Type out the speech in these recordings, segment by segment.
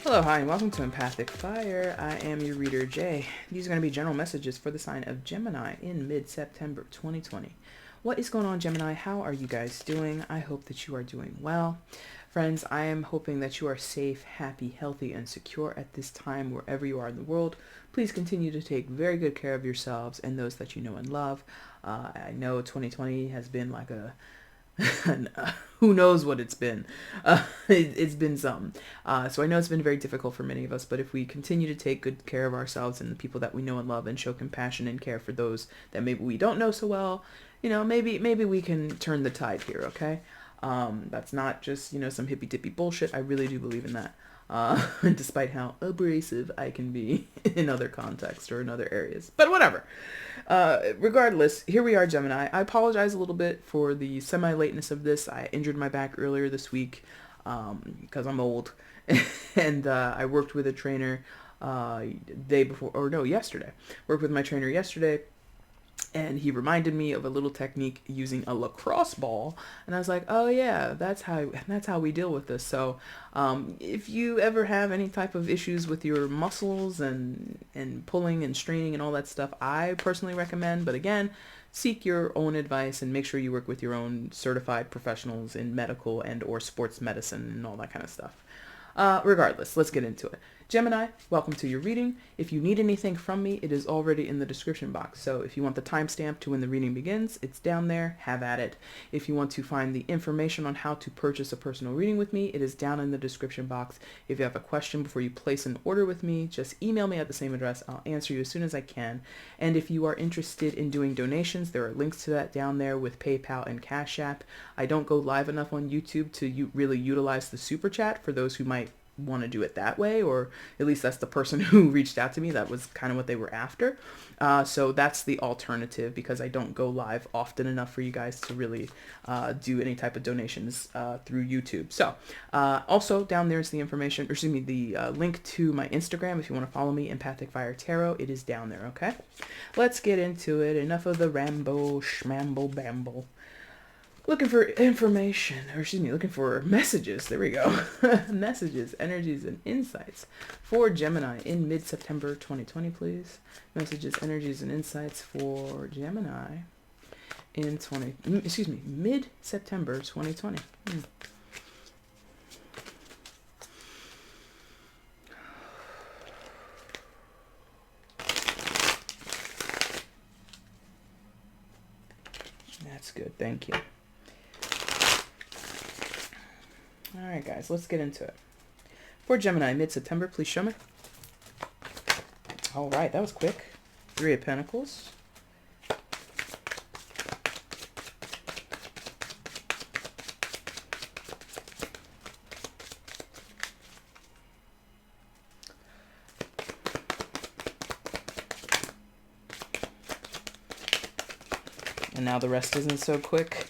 Hello, hi, and welcome to EmpathicFire. I am your reader, Jay. These are going to be general messages for the sign of Gemini in mid-September 2020. What is going on, Gemini? How are you guys doing? I hope that you are doing well. Friends, I am hoping that you are safe, happy, healthy, and secure at this time wherever you are in the world. Please continue to take very good care of yourselves and those that you know and love. I know 2020 has been like a who knows what it's been. It's been some. So I know it's been very difficult for many of us, but if we continue to take good care of ourselves and the people that we know and love and show compassion and care for those that maybe we don't know so well, maybe we can turn the tide here, okay? That's not just, some hippy-dippy bullshit. I really do believe in that. Despite how abrasive I can be in other contexts or in other areas. But whatever. Regardless, here we are, Gemini. I apologize a little bit for the semi-lateness of this. I injured my back earlier this week because I'm old. And I worked with a trainer yesterday. Worked with my trainer yesterday. And he reminded me of a little technique using a lacrosse ball, and I was like, "Oh yeah, that's how we deal with this." So, if you ever have any type of issues with your muscles and pulling and straining and all that stuff, I personally recommend. But again, seek your own advice and make sure you work with your own certified professionals in medical and or sports medicine and all that kind of stuff. Regardless, let's get into it. Gemini, welcome to your reading. If you need anything from me, it is already in the description box. So if you want the timestamp to when the reading begins, it's down there. Have at it. If you want to find the information on how to purchase a personal reading with me, it is down in the description box. If you have a question before you place an order with me, just email me at the same address. I'll answer you as soon as I can. And if you are interested in doing donations, there are links to that down there with PayPal and Cash App. I don't go live enough on YouTube to really utilize the super chat for those who might want to do it that way, or at least that's the person who reached out to me. That was kind of what they were after. So that's the alternative, because I don't go live often enough for you guys to really do any type of donations through YouTube. So also down there is the information, or excuse me, the link to my Instagram if you want to follow me, EmpathicFire Tarot. It is down there, okay? Let's get into it. Enough of the rambo, schmamble, bamble. Looking for information, or excuse me, looking for messages. There we go. Messages, energies, and insights for Gemini in mid-September 2020, please. Messages, energies, and insights for Gemini in mid-September 2020. That's good. Thank you. All right, guys, let's get into it. For Gemini, mid-September, please show me. All right, that was quick. 3 of Pentacles. And now the rest isn't so quick.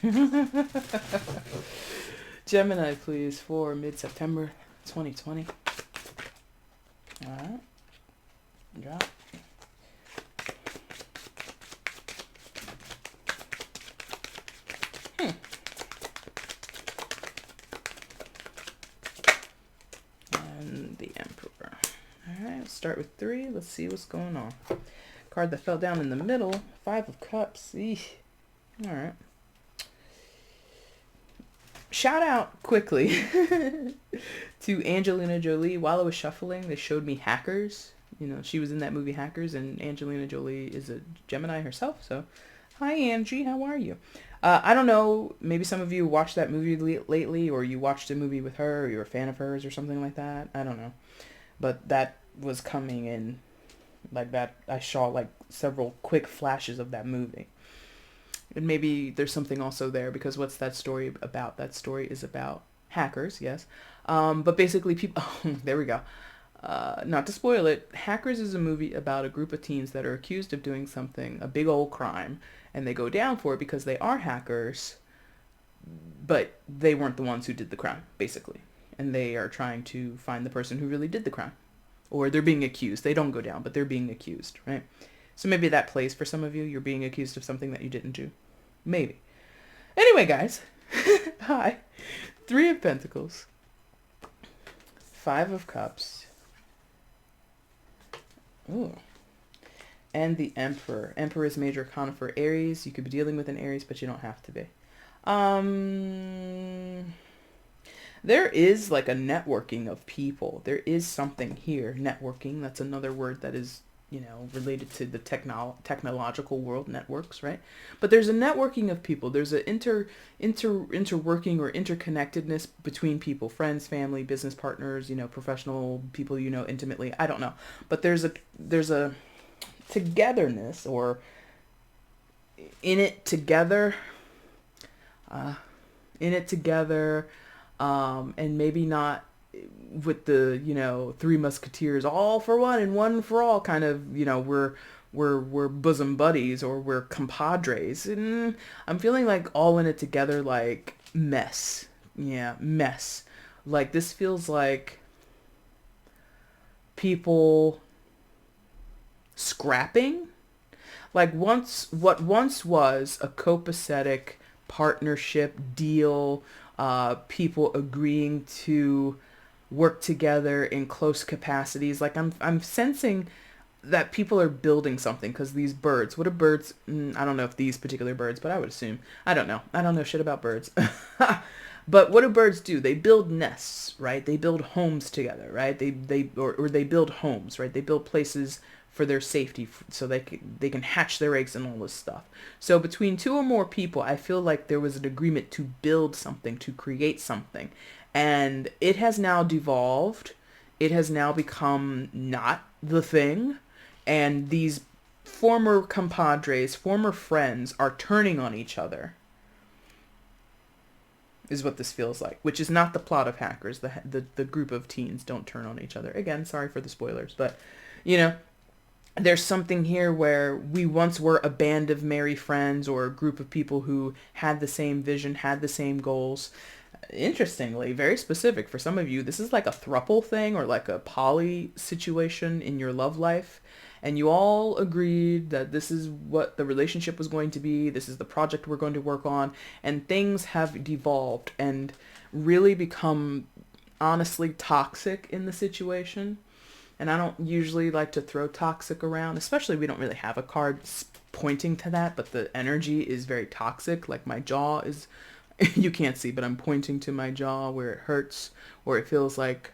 Gemini, please, for mid-September 2020. All right. Drop. And the Emperor. All right, let's start with 3. Let's see what's going on. Card that fell down in the middle, 5 of Cups. Eesh. All right. Shout out quickly to Angelina Jolie. While I was shuffling, they showed me Hackers. She was in that movie Hackers, and Angelina Jolie is a Gemini herself. So, hi Angie, how are you? I don't know, maybe some of you watched that movie lately, or you watched a movie with her, or you're a fan of hers or something like that. I don't know. But that was coming in like that. I saw like several quick flashes of that movie. And maybe there's something also there, because what's that story about? That story is about hackers, yes. But basically people, there we go. Not to spoil it, Hackers is a movie about a group of teens that are accused of doing something, a big old crime, and they go down for it because they are hackers, but they weren't the ones who did the crime, basically. And they are trying to find the person who really did the crime. Or they're being accused. They don't go down, but they're being accused, right? So maybe that plays for some of you. You're being accused of something that you didn't do. Maybe. Anyway, guys. Hi. 3 of Pentacles. Five of Cups. Ooh. And the Emperor. Emperor is major arcana for Aries. You could be dealing with an Aries, but you don't have to be. There is like a networking of people. There is something here. Networking, that's another word that is, related to the technological world, networks, right? But there's a networking of people. There's an interworking or interconnectedness between people, friends, family, business partners, professional people, intimately. I don't know. But there's a togetherness, or in it together, and maybe not with the Three Musketeers, all for one and one for all kind of, we're bosom buddies, or we're compadres. And I'm feeling like all in it together, like mess. Yeah, mess. Like this feels like people scrapping. Like what once was a copacetic partnership deal, people agreeing to work together in close capacities. Like I'm sensing that people are building something, because these birds, what do birds, I don't know if these particular birds, but I would assume, I don't know shit about birds. But what do birds do? They build nests, right? They build homes together, right? Or they build homes, right? They build places for their safety, so they can hatch their eggs and all this stuff. So between two or more people, I feel like there was an agreement to build something, to create something. And it has now devolved. It has now become not the thing. And these former compadres, former friends, are turning on each other, is what this feels like, which is not the plot of Hackers. The group of teens don't turn on each other. Again, sorry for the spoilers, but, there's something here where we once were a band of merry friends, or a group of people who had the same vision, had the same goals. Interestingly, very specific for some of you, this is like a throuple thing, or like a poly situation in your love life. And you all agreed that this is what the relationship was going to be. This is the project we're going to work on. And things have devolved and really become honestly toxic in the situation. And I don't usually like to throw toxic around, especially we don't really have a card pointing to that, but the energy is very toxic. Like my jaw is, you can't see, but I'm pointing to my jaw where it hurts, or it feels like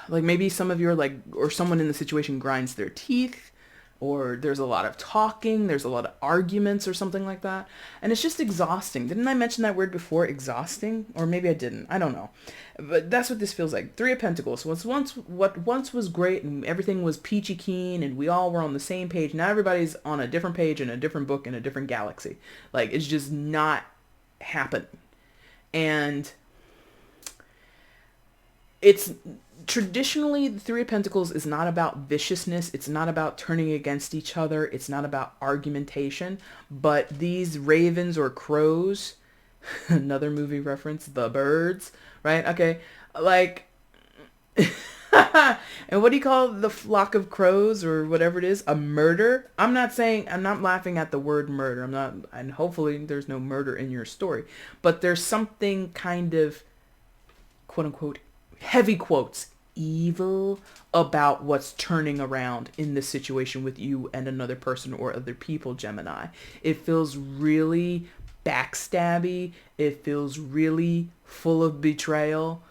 maybe some of you are like, or someone in the situation grinds their teeth, or there's a lot of talking, there's a lot of arguments or something like that. And it's just exhausting. Didn't I mention that word before, exhausting? Or maybe I didn't. I don't know. But that's what this feels like. Three of Pentacles. What once was great and everything was peachy keen and we all were on the same page. Now everybody's on a different page in a different book in a different galaxy. Like, it's just not happening. And it's traditionally, the Three of Pentacles is not about viciousness. It's not about turning against each other. It's not about argumentation. But these ravens or crows, another movie reference, The Birds, right? Okay, like, and what do you call the flock of crows or whatever it is? A murder? I'm not laughing at the word murder. And hopefully there's no murder in your story. But there's something kind of, quote unquote, heavy quotes, evil about what's turning around in this situation with you and another person or other people, Gemini. It feels really backstabby. It feels really full of betrayal.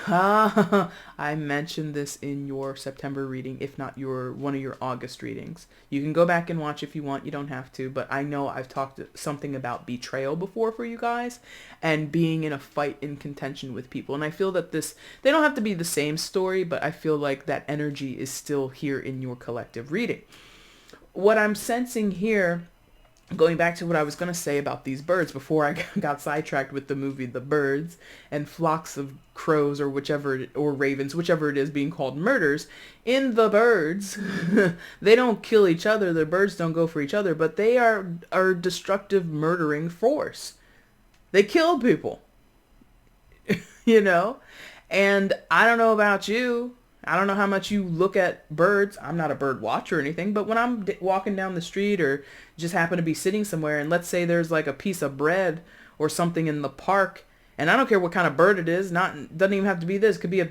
I mentioned this in your September reading, if not one of your August readings. You can go back and watch if you want. You don't have to, but I know I've talked something about betrayal before for you guys, and being in a fight in contention with people. And I feel that they don't have to be the same story, but I feel like that energy is still here in your collective reading. What I'm sensing here, going back to what I was going to say about these birds before I got sidetracked with the movie The Birds and flocks of crows or ravens, whichever it is, being called murders. In The Birds, they don't kill each other. The birds don't go for each other, but they are a destructive, murdering force. They kill people, And I don't know about you. I don't know how much you look at birds. I'm not a bird watcher or anything, but when I'm walking down the street or just happen to be sitting somewhere, and let's say there's like a piece of bread or something in the park, And I don't care what kind of bird it is. Doesn't even have to be this. It could be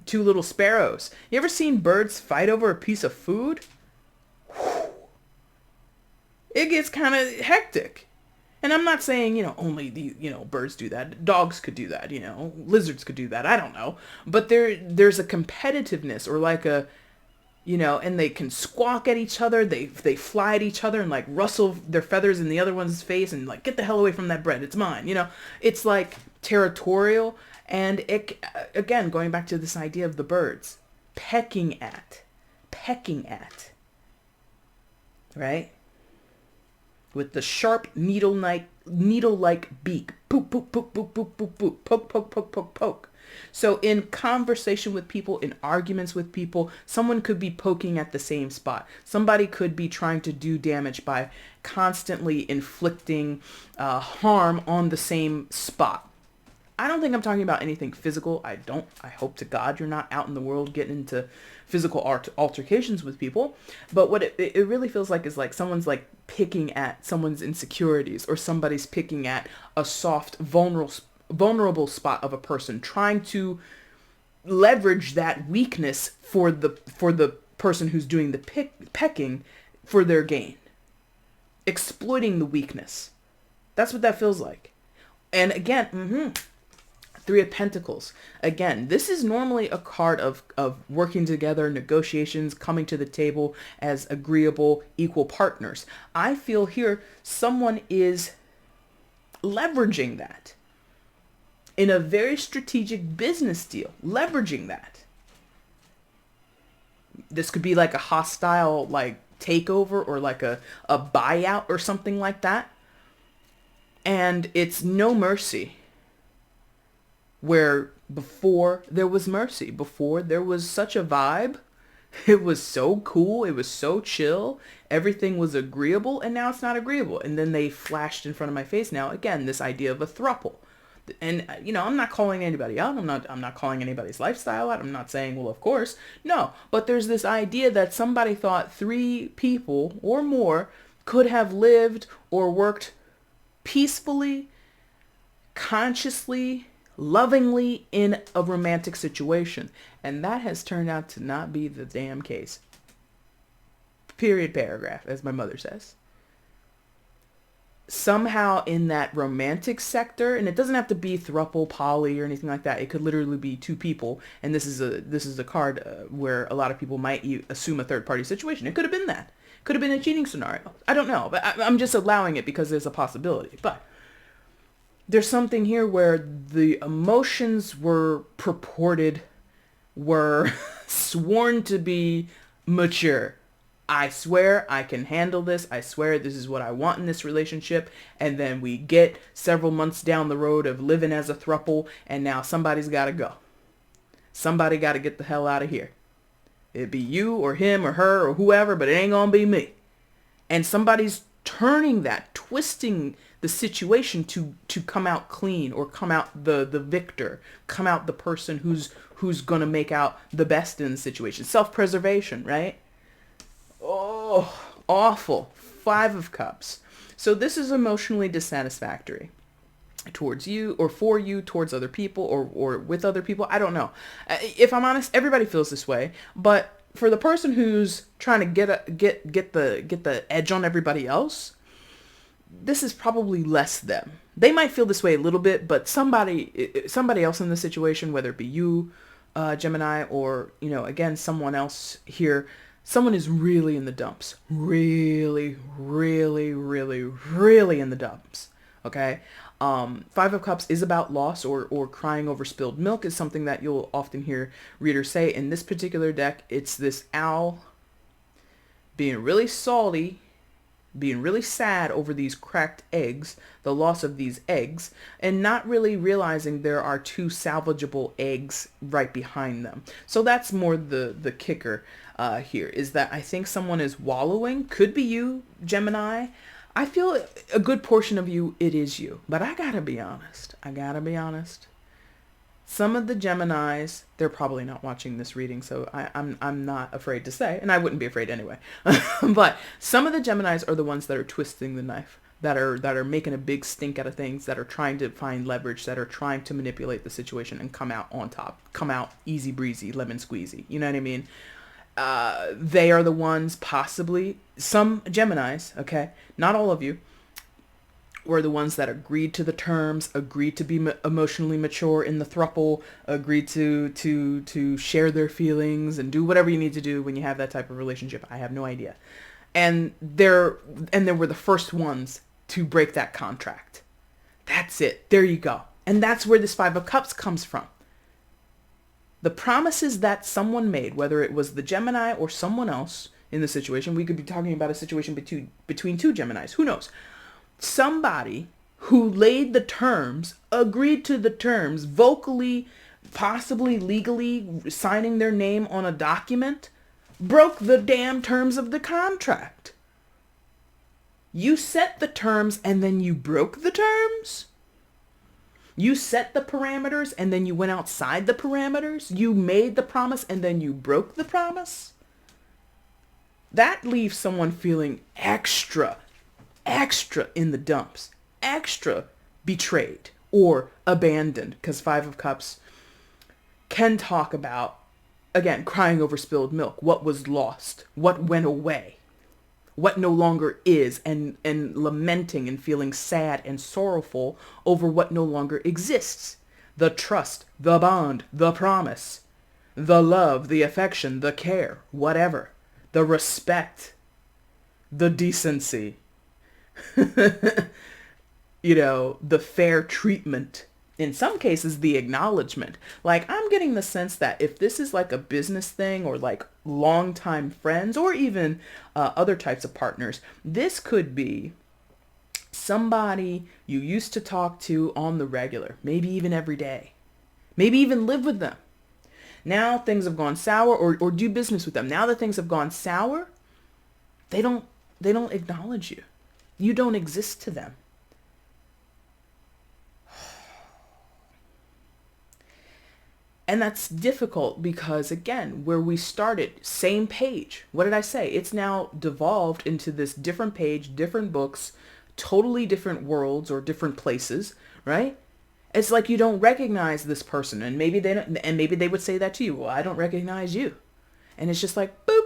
two little sparrows. You ever seen birds fight over a piece of food? It gets kind of hectic. And I'm not saying, only birds do that. Dogs could do that, lizards could do that. I don't know. But there's a competitiveness, or like and they can squawk at each other. They fly at each other and like rustle their feathers in the other one's face and like, get the hell away from that bread. It's mine. It's like territorial. And again, going back to this idea of the birds, pecking at, right? With the sharp needle-like beak. Poop, poop, poop, poop, poop, poop, poop. Poke, poke, poke, poke, poke. So in conversation with people, in arguments with people, someone could be poking at the same spot. Somebody could be trying to do damage by constantly inflicting harm on the same spot. I don't think I'm talking about anything physical. I hope to God you're not out in the world getting into physical altercations with people. But what it really feels like is like someone's like picking at someone's insecurities, or somebody's picking at a soft, vulnerable spot of a person, trying to leverage that weakness for the person who's doing the pecking for their gain. Exploiting the weakness. That's what that feels like. And again, Three of Pentacles. Again, this is normally a card of working together, negotiations, coming to the table as agreeable, equal partners. I feel here someone is leveraging that in a very strategic business deal, leveraging that. This could be like a hostile like takeover, or like a buyout or something like that. And it's no mercy. Where before there was mercy, before there was such a vibe, it was so cool, it was so chill, everything was agreeable, and now it's not agreeable. And then they flashed in front of my face now, again, this idea of a throuple. And, I'm not calling anybody out, I'm not calling anybody's lifestyle out, I'm not saying, well, of course, no. But there's this idea that somebody thought 3 people or more could have lived or worked peacefully, consciously, lovingly in a romantic situation. And that has turned out to not be the damn case. Period, paragraph, as my mother says. Somehow in that romantic sector, and it doesn't have to be throuple, poly, or anything like that. It could literally be 2 people. And this is a card where a lot of people might assume a third party situation. It could have been that. Could have been a cheating scenario. I don't know, but I'm just allowing it because there's a possibility. But there's something here where the emotions were sworn to be mature. I swear I can handle this. I swear this is what I want in this relationship. And then we get several months down the road of living as a throuple, and now somebody's got to go. Somebody got to get the hell out of here. It'd be you or him or her or whoever, but it ain't gonna be me. And somebody's turning that, twisting the situation to come out clean, or come out the victor, come out the person who's gonna make out the best in the situation. Self-preservation, right? Oh, awful. 5 of Cups. So this is emotionally dissatisfactory towards you, or for you, towards other people, or with other people. I don't know. If I'm honest, everybody feels this way, but for the person who's trying to get the edge on everybody else, this is probably less them. They might feel this way a little bit, but somebody else in the situation, whether it be you, Gemini, or, again, someone else here, someone is really in the dumps. Really, really, really, really in the dumps. Okay? 5 of Cups is about loss, or crying over spilled milk is something that you'll often hear readers say. In this particular deck, it's this owl being really salty, being really sad over these cracked eggs, the loss of these eggs, and not really realizing there are 2 salvageable eggs right behind them. So that's more the kicker here, is that I think someone is wallowing. Could be you, Gemini. I feel a good portion of you, it is you. But I gotta be honest. Some of the Geminis, they're probably not watching this reading, so I'm not afraid to say, and I wouldn't be afraid anyway. But some of the Geminis are the ones that are twisting the knife. that are making a big stink out of things, that are trying to find leverage, that are trying to manipulate the situation and come out on top, come out easy breezy, lemon squeezy. You know what I mean? They are the ones, possibly some Geminis, okay, not all of you, were the ones that agreed to the terms, agreed to be emotionally mature in the throuple, agreed to share their feelings and do whatever you need to do when you have that type of relationship. I have no idea. And they were the first ones to break that contract. That's it. There you go. And that's where this Five of Cups comes from. The promises that someone made, whether it was the Gemini or someone else in the situation, we could be talking about a situation between two Geminis. Who knows? Somebody who laid the terms, agreed to the terms, vocally, possibly legally signing their name on a document, broke the damn terms of the contract. You set the terms and then you broke the terms? You set the parameters and then you went outside the parameters? You made the promise and then you broke the promise? That leaves someone feeling extra in the dumps, extra betrayed or abandoned, because Five of Cups can talk about, again, crying over spilled milk, what was lost, what went away, what no longer is, and lamenting and feeling sad and sorrowful over what no longer exists. The trust, the bond, the promise, the love, the affection, the care, whatever, the respect, the decency, the fair treatment, in some cases the acknowledgement. Like, I'm getting the sense that if this is like a business thing or like longtime friends or even other types of partners, this could be somebody you used to talk to on the regular, maybe even every day, maybe even live with them. Now things have gone sour, or do business with them. Now that things have gone sour, they don't acknowledge you. You don't exist to them. And that's difficult because, again, where we started, same page. What did I say? It's now devolved into this different page, different books, totally different worlds or different places, right? It's like you don't recognize this person, and maybe they don't, and maybe they would say that to you. Well, I don't recognize you. And it's just like, boop,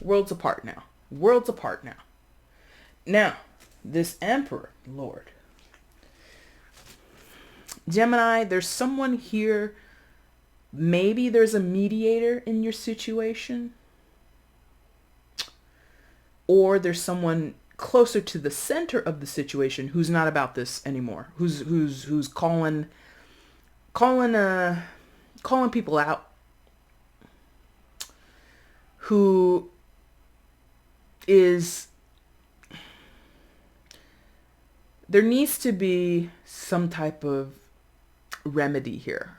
worlds apart now. Worlds apart now. Now, this Emperor, Lord. Gemini, there's someone here. Maybe there's a mediator in your situation. Or there's someone closer to the center of the situation who's not about this anymore. Who's calling people out. Who is, there needs to be some type of remedy here.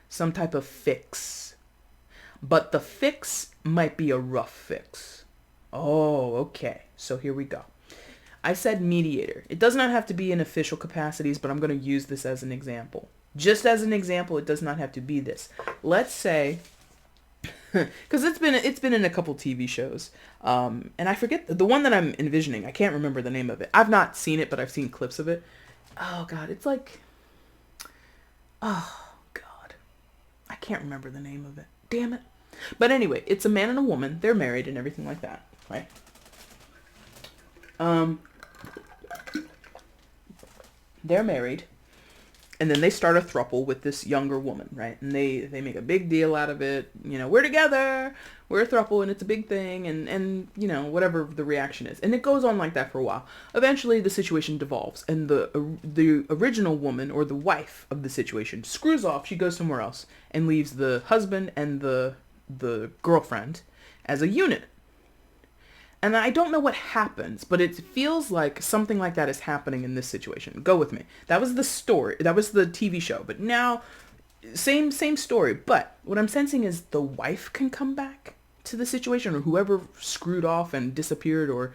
Some type of fix. But the fix might be a rough fix. Oh, okay. So here we go. I said mediator. It does not have to be in official capacities, but I'm going to use this as an example. Just as an example, it does not have to be this. Let's say, because it's been in a couple TV shows, and I forget the one that I'm envisioning. I can't remember the name of it. I've not seen it, but I've seen clips of it. Oh God, it's like, oh. I can't remember the name of it. Damn it. But anyway, it's a man and a woman. They're married and everything like that, right? They're married. And then they start a throuple with this younger woman, right? And they make a big deal out of it. We're together. We're a throuple and it's a big thing. And whatever the reaction is. And it goes on like that for a while. Eventually, the situation devolves. And the original woman, or the wife of the situation, screws off. She goes somewhere else and leaves the husband and the girlfriend as a unit. And I don't know what happens, but it feels like something like that is happening in this situation. Go with me. That was the story. That was the TV show. But now, same story. But what I'm sensing is the wife can come back to the situation, or whoever screwed off and disappeared, or,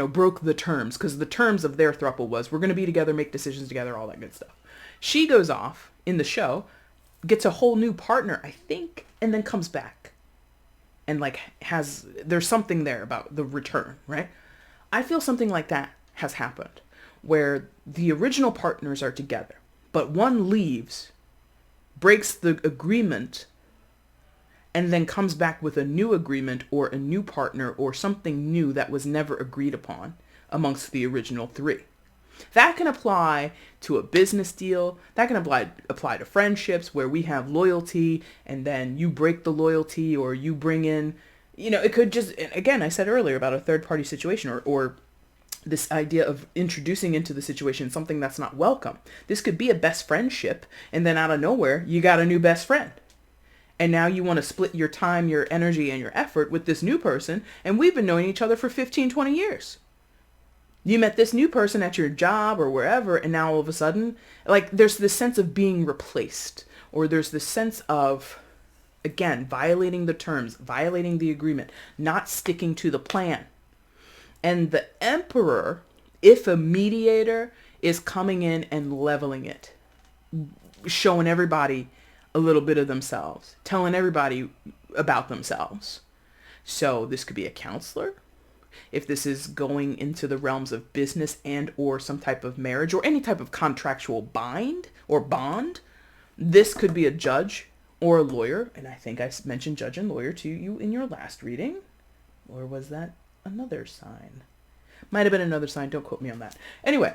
broke the terms. Because the terms of their throuple was, we're going to be together, make decisions together, all that good stuff. She goes off in the show, gets a whole new partner, I think, and then comes back. And there's something there about the return, right? I feel something like that has happened where the original partners are together, but one leaves, breaks the agreement, and then comes back with a new agreement or a new partner or something new that was never agreed upon amongst the original three. That can apply to a business deal. That can apply to friendships where we have loyalty and then you break the loyalty, or you bring in, it could just, again, I said earlier about a third party situation, or this idea of introducing into the situation something that's not welcome. This could be a best friendship, and then out of nowhere, you got a new best friend. And now you want to split your time, your energy, and your effort with this new person, and we've been knowing each other for 15, 20 years. You met this new person at your job or wherever, and now all of a sudden, like, there's this sense of being replaced, or there's this sense of, again, violating the terms, violating the agreement, not sticking to the plan. And the emperor, if a mediator, is coming in and leveling it, showing everybody a little bit of themselves, telling everybody about themselves. So this could be a counselor. If this is going into the realms of business and or some type of marriage or any type of contractual bind or bond, this could be a judge or a lawyer. And I think I mentioned judge and lawyer to you in your last reading. Or was that another sign? Might have been another sign. Don't quote me on that. Anyway,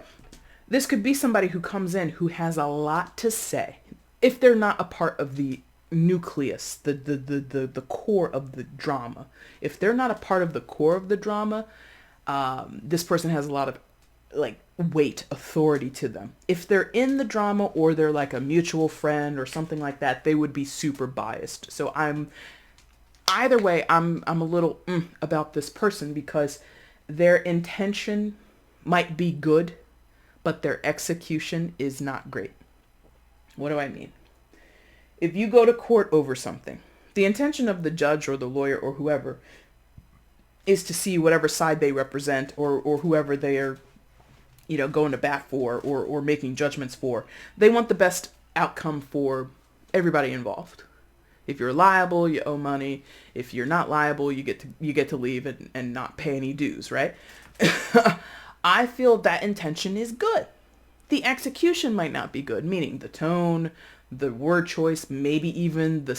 this could be somebody who comes in who has a lot to say. If they're not a part of the nucleus, the core of the drama. If they're not a part of the core of the drama, this person has a lot of weight, authority to them. If they're in the drama or they're like a mutual friend or something like that, they would be super biased. So either way, I'm a little about this person because their intention might be good, but their execution is not great. What do I mean? If you go to court over something, the intention of the judge or the lawyer or whoever is to see whatever side they represent or whoever they are, going to bat for or making judgments for. They want the best outcome for everybody involved. If you're liable, you owe money. If you're not liable, you get to leave and not pay any dues, right? I feel that intention is good. The execution might not be good, meaning the tone, the word choice, maybe even the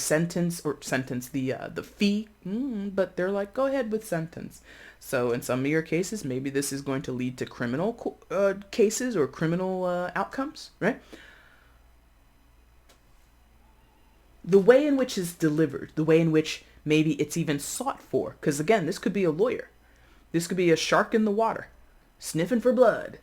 the fee, but they're like, go ahead with sentence. So in some of your cases, maybe this is going to lead to criminal cases or criminal outcomes, right? The way in which it's delivered, the way in which maybe it's even sought for, because again, this could be a lawyer. This could be a shark in the water, sniffing for blood,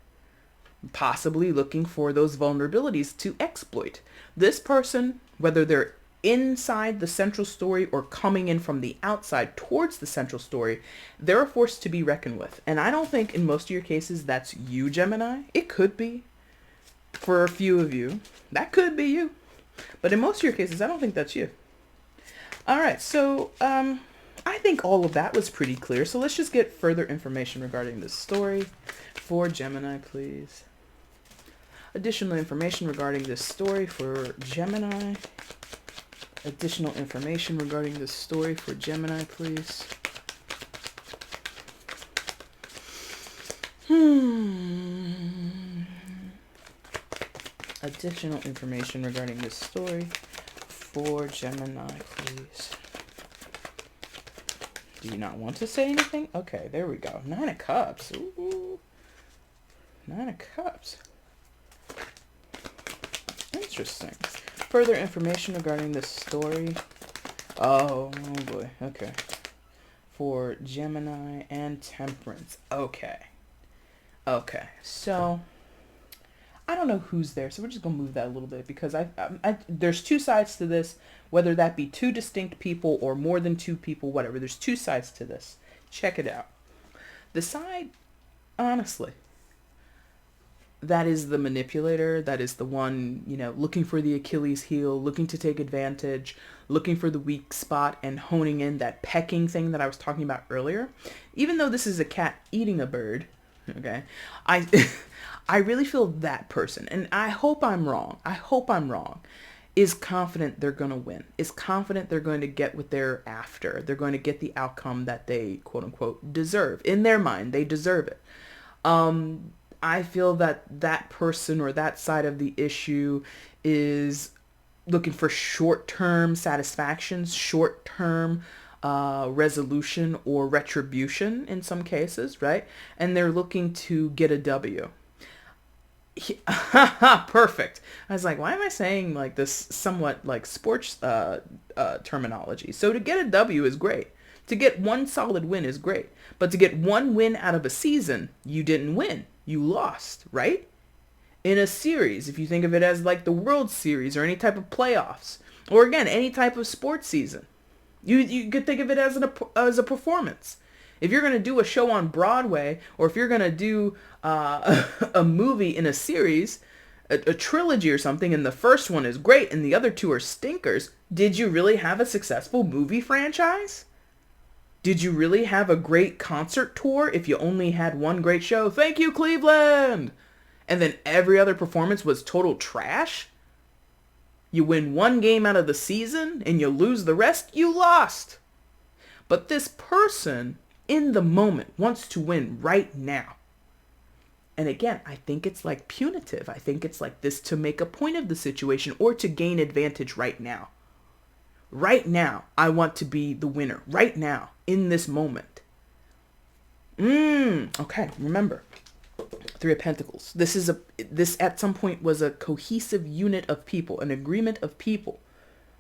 possibly looking for those vulnerabilities to exploit. This person, whether they're inside the central story or coming in from the outside towards the central story, they're a force to be reckoned with. And I don't think in most of your cases that's you, Gemini. It could be for a few of you. That could be you. But in most of your cases, I don't think that's you. All right, so I think all of that was pretty clear. So let's just get further information regarding this story for Gemini, please. Additional information regarding this story for Gemini. Additional information regarding this story for Gemini, please. Additional information regarding this story for Gemini, please. Do you not want to say anything? Okay, there we go. 9 of Cups. Ooh. 9 of Cups. Interesting. Further information regarding this story. Oh boy. Okay. For Gemini and Temperance. Okay. So I don't know who's there, so we're just gonna move that a little bit because there's two sides to this, whether that be two distinct people or more than two people, whatever. There's two sides to this. Check it out. The side, honestly, that is the manipulator, that is the one, looking for the Achilles heel, looking to take advantage, looking for the weak spot and honing in that pecking thing that I was talking about earlier. Even though this is a cat eating a bird, okay, I really feel that person, and I hope I'm wrong, is confident they're going to win, is confident they're going to get what they're after. They're going to get the outcome that they, quote unquote, deserve. In their mind, they deserve it. I feel that that person or that side of the issue is looking for short-term satisfactions, short-term resolution or retribution in some cases, right? And they're looking to get a W. Perfect. I was like, why am I saying like this somewhat like sports terminology? So to get a W is great. To get one solid win is great. But to get one win out of a season, you didn't win. You lost, right? In a series, if you think of it as like the World Series or any type of playoffs, or again, any type of sports season, you could think of it as a performance. If you're going to do a show on Broadway, or if you're going to do a movie in a series, a trilogy or something, and the first one is great and the other two are stinkers, did you really have a successful movie franchise? Did you really have a great concert tour if you only had one great show? Thank you, Cleveland! And then every other performance was total trash? You win one game out of the season and you lose the rest? You lost! But this person, in the moment, wants to win right now. And again, I think it's like punitive. I think it's like this to make a point of the situation or to gain advantage right now. Right now, I want to be the winner. Right now, in this moment. Okay, remember. Three of Pentacles. This at some point was a cohesive unit of people, an agreement of people,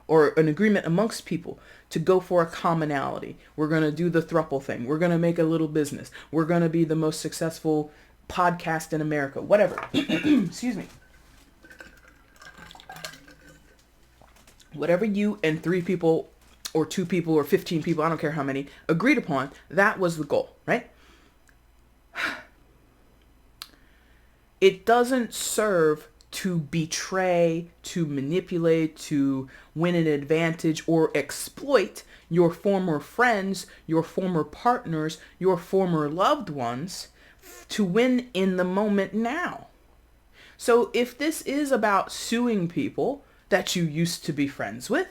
or an agreement amongst people to go for a commonality. We're going to do the thruple thing. We're going to make a little business. We're going to be the most successful podcast in America. Whatever. Excuse me. Whatever you and three people or two people or 15 people, I don't care how many, agreed upon, that was the goal, right? It doesn't serve to betray, to manipulate, to win an advantage, or exploit your former friends, your former partners, your former loved ones to win in the moment now. So if this is about suing people that you used to be friends with,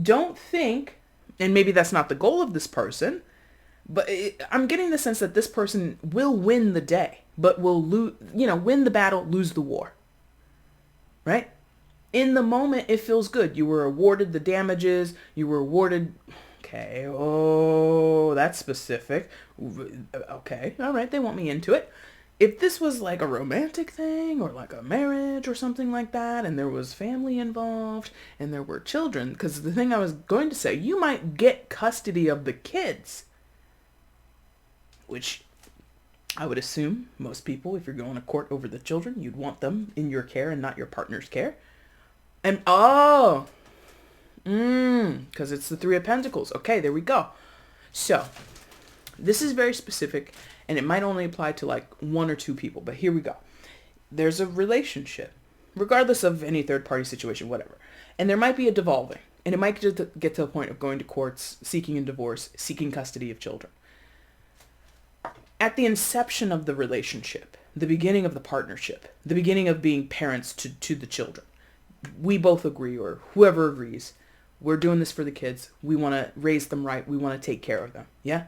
don't think, and maybe that's not the goal of this person, but I'm getting the sense that this person will win the day, but will lose, win the battle, lose the war. Right? In the moment, it feels good. You were awarded the damages. You were awarded, okay, oh, that's specific. Okay, all right, they want me into it. If this was like a romantic thing or like a marriage or something like that, and there was family involved and there were children, because the thing I was going to say, you might get custody of the kids, which I would assume most people, if you're going to court over the children, you'd want them in your care and not your partner's care. And, because it's the Three of Pentacles. Okay, there we go. So, this is very specific, and it might only apply to like one or two people, but here we go. There's a relationship, regardless of any third-party situation, whatever. And there might be a devolving, and it might get to a point of going to courts, seeking a divorce, seeking custody of children. At the inception of the relationship, the beginning of the partnership, the beginning of being parents to the children, we both agree, or whoever agrees, we're doing this for the kids. We want to raise them right. We want to take care of them. Yeah?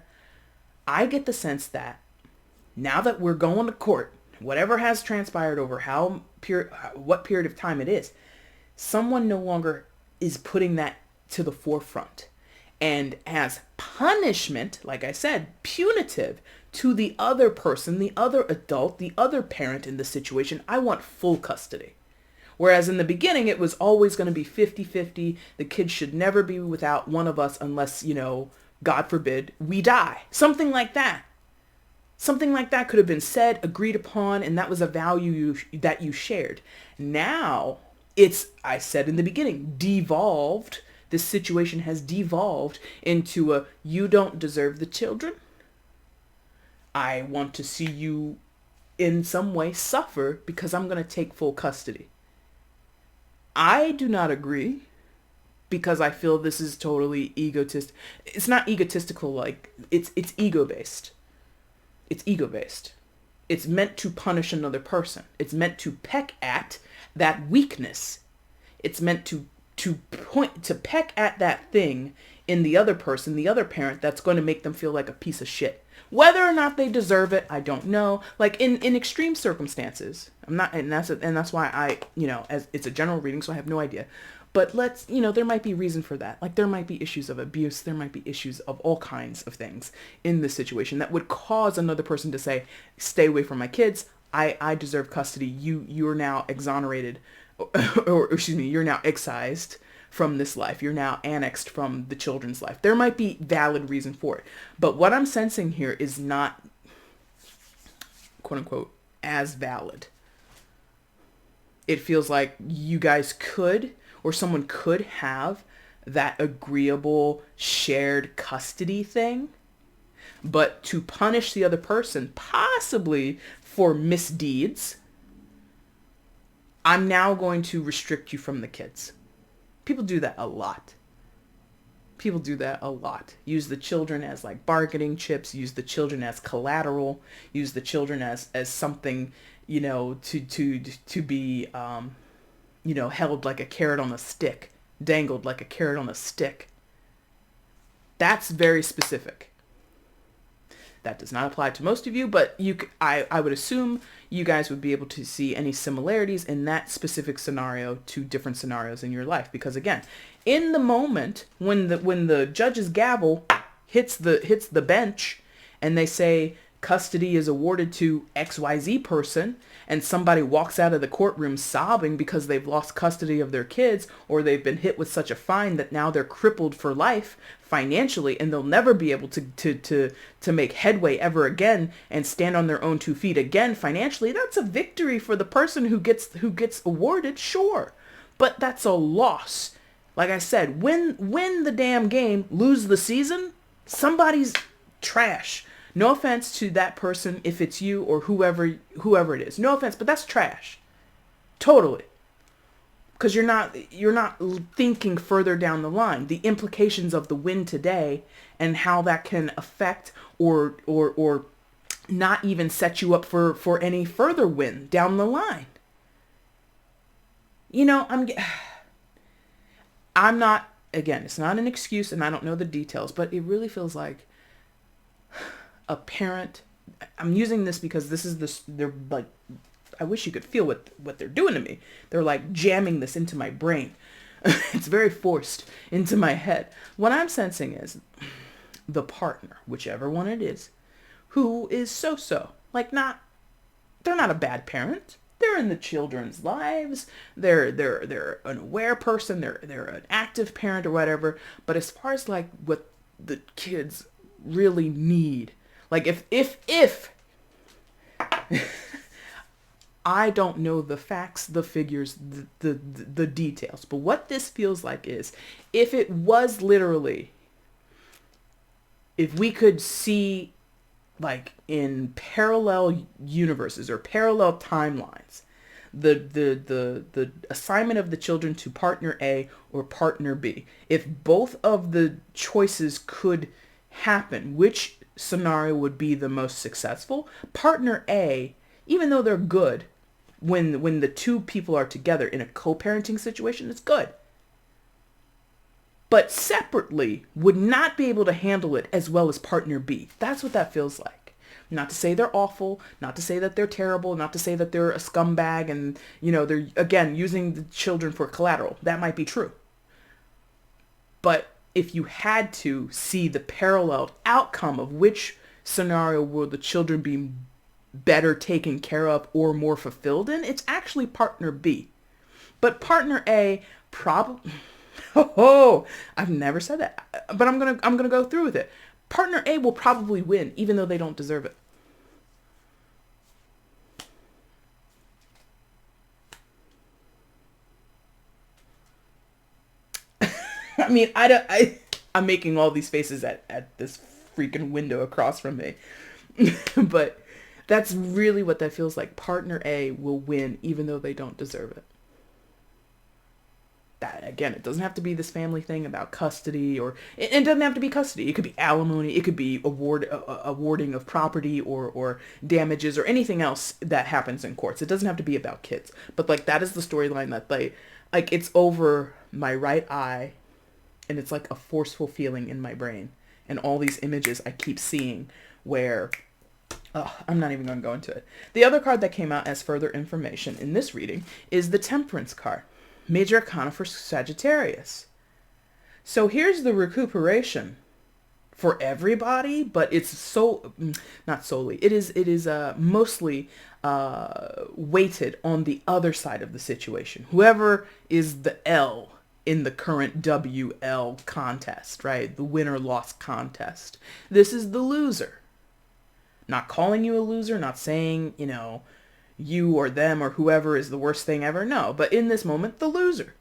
I get the sense that now that we're going to court, whatever has transpired over what period of time it is, someone no longer is putting that to the forefront. And as punishment, like I said, punitive to the other person, the other adult, the other parent in the situation, I want full custody. Whereas in the beginning, it was always going to be 50-50. The kids should never be without one of us unless, God forbid, we die. Something like that. Something like that could have been said, agreed upon, and that was a value that you shared. Now, it's, I said in the beginning, devolved. This situation has devolved into a, you don't deserve the children. I want to see you in some way suffer because I'm going to take full custody. I do not agree because I feel this is totally egotistic. It's not egotistical, like it's ego-based. It's ego-based. It's meant to punish another person. It's meant to peck at that weakness. It's meant to peck at that thing in the other person, the other parent, that's going to make them feel like a piece of shit. Whether or not they deserve it, I don't know. Like in extreme circumstances, I'm not, and that's why I, as it's a general reading, so I have no idea. But there might be reason for that. Like there might be issues of abuse. There might be issues of all kinds of things in this situation that would cause another person to say, stay away from my kids. I deserve custody. You're now exonerated, or excuse me, you're now excised from this life. You're now annexed from the children's life. There might be valid reason for it. But what I'm sensing here is not, quote unquote, as valid. It feels like you guys could, or someone could have that agreeable shared custody thing, but to punish the other person, possibly for misdeeds, I'm now going to restrict you from the kids. People do that a lot. Use the children as like bargaining chips, use the children as collateral, use the children as something, to be, held like a carrot on a stick, dangled like a carrot on a stick. That's very specific. That does not apply to most of you, but I would assume you guys would be able to see any similarities in that specific scenario to different scenarios in your life. Because again, in the moment when the judge's gavel hits the bench and they say custody is awarded to XYZ person, and somebody walks out of the courtroom sobbing because they've lost custody of their kids, or they've been hit with such a fine that now they're crippled for life financially, and they'll never be able to make headway ever again and stand on their own 2 feet again financially, that's a victory for the person who gets awarded, sure. But that's a loss. Like I said, win the damn game, lose the season, somebody's trash. No offense to that person if it's you or whoever it is. No offense, but that's trash. Totally. Because you're not thinking further down the line, the implications of the win today and how that can affect or not even set you up for any further win down the line. I'm not, again, it's not an excuse and I don't know the details, but it really feels like a parent, I'm using this because they're like, I wish you could feel what they're doing to me. They're like jamming this into my brain. It's very forced into my head. What I'm sensing is the partner, whichever one it is, who is so-so. Like they're not a bad parent. They're in the children's lives. They're an aware person. They're an active parent or whatever. But as far as like what the kids really need, like if I don't know the facts, the figures, the details, but what this feels like is if it was literally, if we could see like in parallel universes or parallel timelines, the assignment of the children to partner A or partner B, if both of the choices could happen, which scenario would be the most successful? Partner A, even though they're good, when the two people are together in a co-parenting situation, it's good. But separately would not be able to handle it as well as partner B. That's what that feels like. Not to say they're awful, not to say that they're terrible, not to say that they're a scumbag and, they're, again, using the children for collateral. That might be true. But if you had to see the paralleled outcome of which scenario will the children be better taken care of or more fulfilled in, it's actually partner B. But partner A probably, I've never said that, but I'm gonna go through with it. Partner A will probably win, even though they don't deserve it. I mean, I'm making all these faces at this freaking window across from me. But that's really what that feels like. Partner A will win even though they don't deserve it. That, again, it doesn't have to be this family thing about custody, or it doesn't have to be custody. It could be alimony. It could be awarding of property or damages or anything else that happens in courts. It doesn't have to be about kids. But like that is the storyline that like it's over my right eye. And it's like a forceful feeling in my brain. And all these images I keep seeing where, I'm not even going to go into it. The other card that came out as further information in this reading is the Temperance card. Major Arcana for Sagittarius. So here's the recuperation for everybody, but it's not solely. It is mostly weighted on the other side of the situation. Whoever is the L in the current WL contest, right? The win-or-loss contest. This is the loser. Not calling you a loser, not saying, you or them or whoever is the worst thing ever. No, but in this moment, the loser.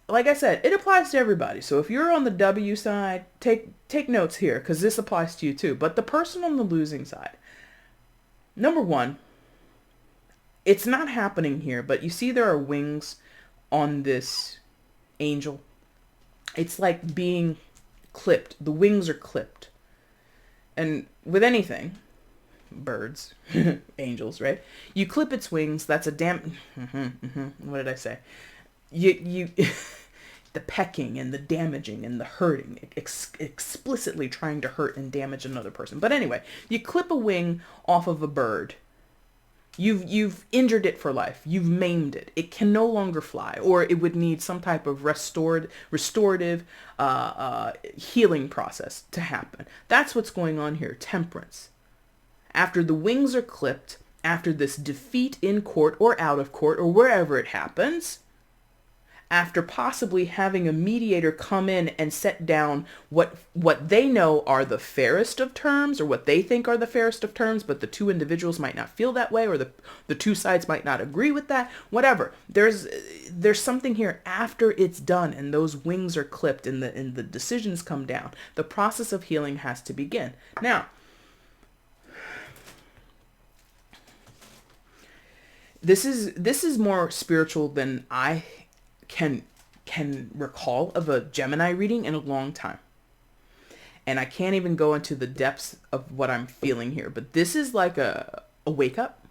Like I said, it applies to everybody. So if you're on the W side, take notes here, because this applies to you too. But the person on the losing side, number one, it's not happening here, but you see there are wings on this angel. It's like being clipped. The wings are clipped. And with anything, birds, angels, right? You clip its wings. That's a what did I say? You the pecking and the damaging and the hurting, explicitly trying to hurt and damage another person. But anyway, you clip a wing off of a bird. You've injured it for life. You've maimed it. It can no longer fly, or it would need some type of restorative healing process to happen. That's what's going on here. Temperance. After the wings are clipped, after this defeat in court or out of court or wherever it happens, after possibly having a mediator come in and set down what they know are the fairest of terms, or what they think are the fairest of terms, but the two individuals might not feel that way, or the two sides might not agree with that, whatever. There's something here after it's done and those wings are clipped and the decisions come down. The process of healing has to begin. Now, this is more spiritual than I can recall of a Gemini reading in a long time. And I can't even go into the depths of what I'm feeling here, but this is like a wake up.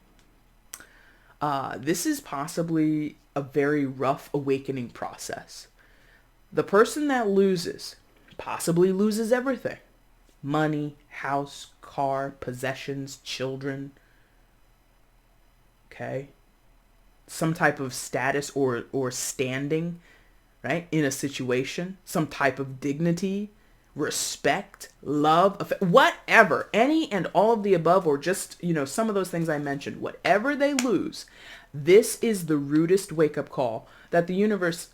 This is possibly a very rough awakening process. The person that loses possibly loses everything. Money, house, car, possessions, children. Okay? Some type of status or standing, right, in a situation, some type of dignity, respect, love, whatever, any and all of the above, or just, some of those things I mentioned, whatever they lose, this is the rudest wake-up call that the universe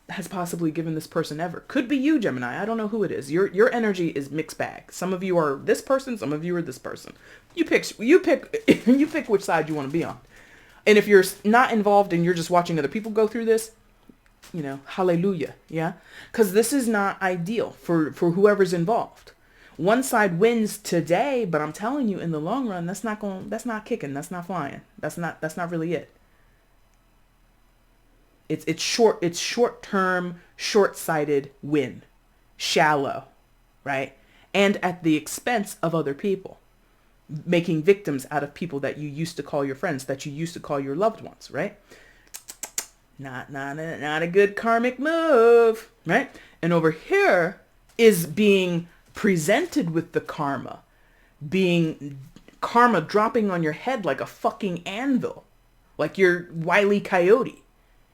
has possibly given this person ever. Could be you, Gemini. I don't know who it is. Your energy is mixed bag. Some of you are this person, some of you are this person. You pick which side you want to be on. And if you're not involved and you're just watching other people go through this, hallelujah, yeah? Because this is not ideal for whoever's involved. One side wins today, but I'm telling you, in the long run, that's not kicking, that's not flying. That's not really it. It's short-term, short-sighted win. Shallow, right? And at the expense of other people. Making victims out of people that you used to call your friends, that you used to call your loved ones, right? Not a good karmic move, right? And over here is being presented with the karma, being karma dropping on your head like a fucking anvil, like you're Wile E. Coyote,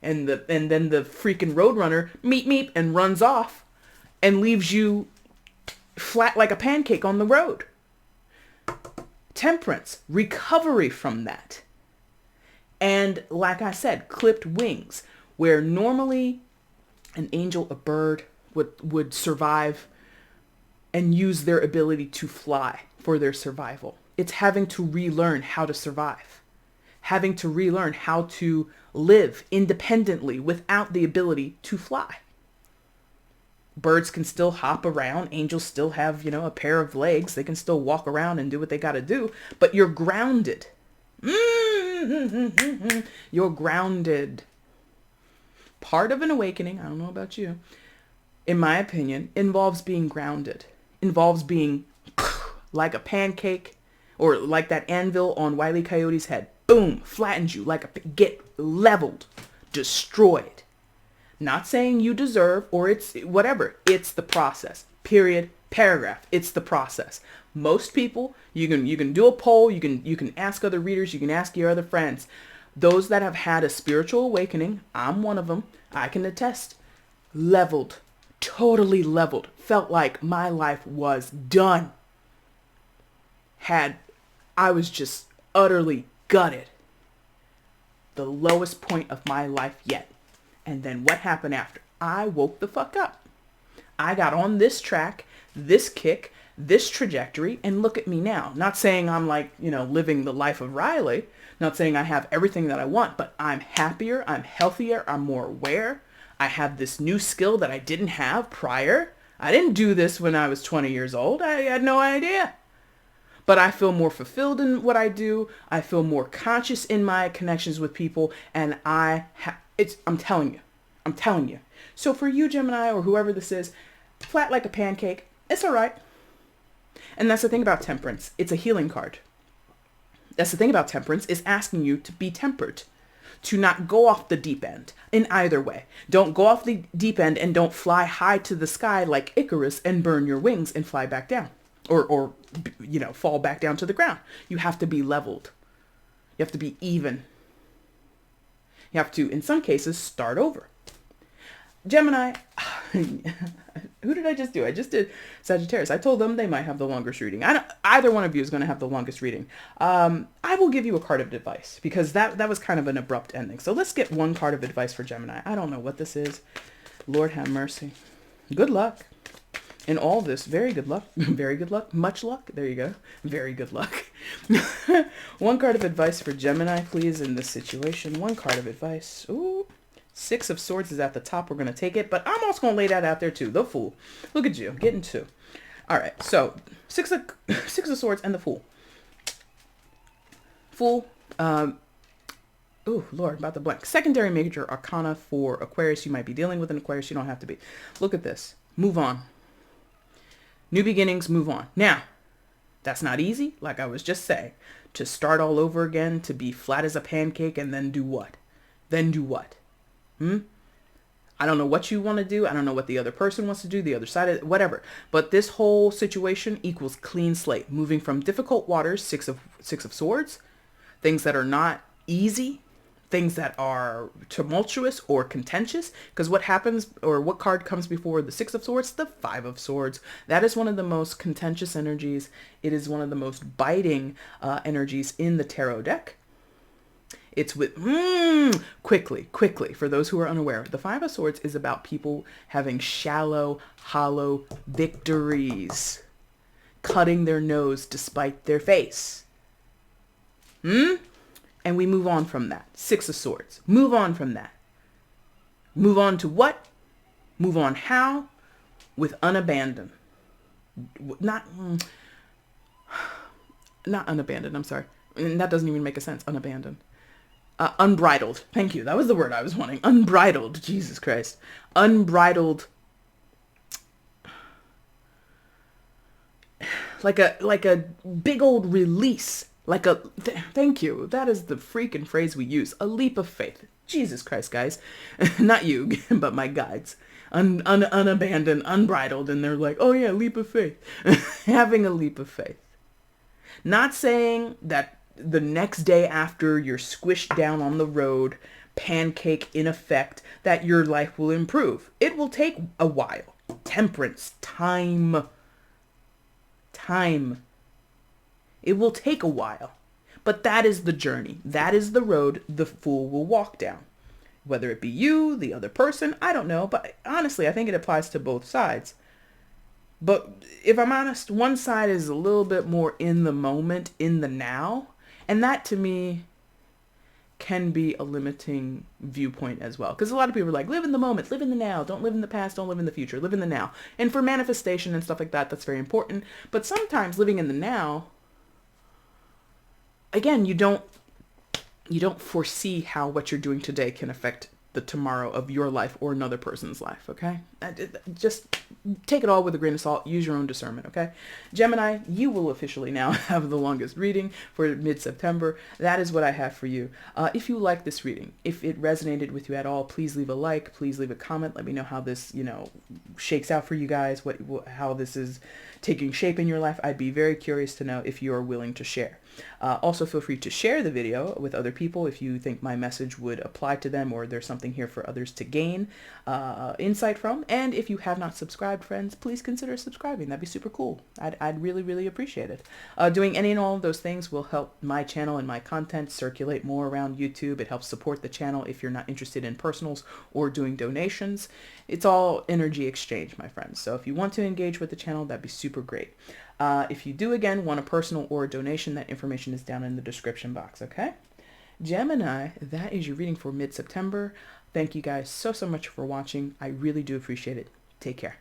and then the freaking roadrunner meep and runs off and leaves you flat like a pancake on the road. Temperance, recovery from that. And like I said, clipped wings, where normally an angel, a bird, would survive and use their ability to fly for their survival. It's having to relearn how to survive, having to relearn how to live independently without the ability to fly. Birds can still hop around. Angels still have, a pair of legs. They can still walk around and do what they got to do. But you're grounded. You're grounded. Part of an awakening, I don't know about you, in my opinion, involves being grounded. Involves being like a pancake or like that anvil on Wile E. Coyote's head. Boom, flattens you get leveled, destroyed. Not saying you deserve or it's whatever. It's the process. Period. Paragraph. It's the process. Most people, you can do a poll, you can ask other readers, you can ask your other friends. Those that have had a spiritual awakening, I'm one of them. I can attest. Leveled, totally leveled. Felt like my life was done. I was just utterly gutted. The lowest point of my life yet. And then what happened after? I woke the fuck up. I got on this track, this kick, this trajectory, and look at me now. Not saying I'm like, living the life of Riley. Not saying I have everything that I want, but I'm happier, I'm healthier, I'm more aware. I have this new skill that I didn't have prior. I didn't do this when I was 20 years old. I had no idea. But I feel more fulfilled in what I do. I feel more conscious in my connections with people. And I'm telling you. So for you, Gemini, or whoever this is, flat like a pancake, it's all right. And that's the thing about temperance. It's a healing card. That's the thing about temperance, is asking you to be tempered, to not go off the deep end in either way. Don't go off the deep end and don't fly high to the sky like Icarus and burn your wings and fly back down or fall back down to the ground. You have to be leveled. You have to be even. You have to, in some cases, start over. Gemini, who did I just do? I just did Sagittarius. I told them they might have the longest reading. Either one of you is going to have the longest reading. I will give you a card of advice because that was kind of an abrupt ending. So let's get one card of advice for Gemini. I don't know what this is. Lord have mercy. Good luck in all this. Very good luck. Very good luck. Much luck. There you go. Very good luck. One card of advice for Gemini, please, in this situation. One card of advice. Ooh. 6 of Swords is at the top. We're going to take it, but I'm also going to lay that out there too. The Fool. Look at you, getting 2. All right, so 6 of Swords and the Fool. Fool. Oh, Lord, about the blank. Secondary major arcana for Aquarius. You might be dealing with an Aquarius. You don't have to be. Look at this. Move on. New beginnings, move on. Now, that's not easy, like I was just saying. To start all over again, to be flat as a pancake, and then do what? Then do what? I don't know what you want to do. I don't know what the other person wants to do, the other side of it, whatever. But this whole situation equals clean slate. Moving from difficult waters, 6 of Swords, things that are not easy, things that are tumultuous or contentious. Because what happens, or what card comes before the 6 of Swords? The 5 of Swords. That is one of the most contentious energies. It is one of the most biting energies in the tarot deck. It's with, quickly, for those who are unaware, the 5 of Swords is about people having shallow, hollow victories, cutting their nose despite their face. And we move on from that. 6 of Swords. Move on from that. Move on to what? Move on how? With unabandoned. Not unabandoned, I'm sorry. And that doesn't even make a sense, unabandoned. Unbridled. Thank you. That was the word I was wanting. Unbridled. Jesus Christ. Unbridled. Like a big old release. Thank you. That is the freaking phrase we use. A leap of faith. Jesus Christ, guys. Not you, but my guides. Unabandoned, unbridled. And they're like, oh yeah, leap of faith. Having a leap of faith. Not saying that the next day after you're squished down on the road, pancake in effect, that your life will improve. It will take a while. Temperance, time. It will take a while. But that is the journey. That is the road the Fool will walk down. Whether it be you, the other person, I don't know. But honestly, I think it applies to both sides. But if I'm honest, one side is a little bit more in the moment, in the now. And that, to me, can be a limiting viewpoint as well. Because a lot of people are like, live in the moment, live in the now, don't live in the past, don't live in the future, live in the now. And for manifestation and stuff like that, that's very important. But sometimes living in the now, again, you don't foresee how what you're doing today can affect the tomorrow of your life or another person's life, okay? Just take it all with a grain of salt. Use your own discernment, okay? Gemini, you will officially now have the longest reading for mid-September. That is what I have for you. If you like this reading, if it resonated with you at all, please leave a like, please leave a comment. Let me know how this, shakes out for you guys, how this is taking shape in your life. I'd be very curious to know if you are willing to share. Also, feel free to share the video with other people if you think my message would apply to them or there's something here for others to gain insight from. And if you have not subscribed, friends, please consider subscribing. That'd be super cool. I'd really, really appreciate it. Doing any and all of those things will help my channel and my content circulate more around YouTube. It helps support the channel if you're not interested in personals or doing donations. It's all energy exchange, my friends. So if you want to engage with the channel, that'd be super great. If you do, again, want a personal or a donation, that information is down in the description box, okay? Gemini, that is your reading for mid-September. Thank you guys so much for watching. I really do appreciate it. Take care.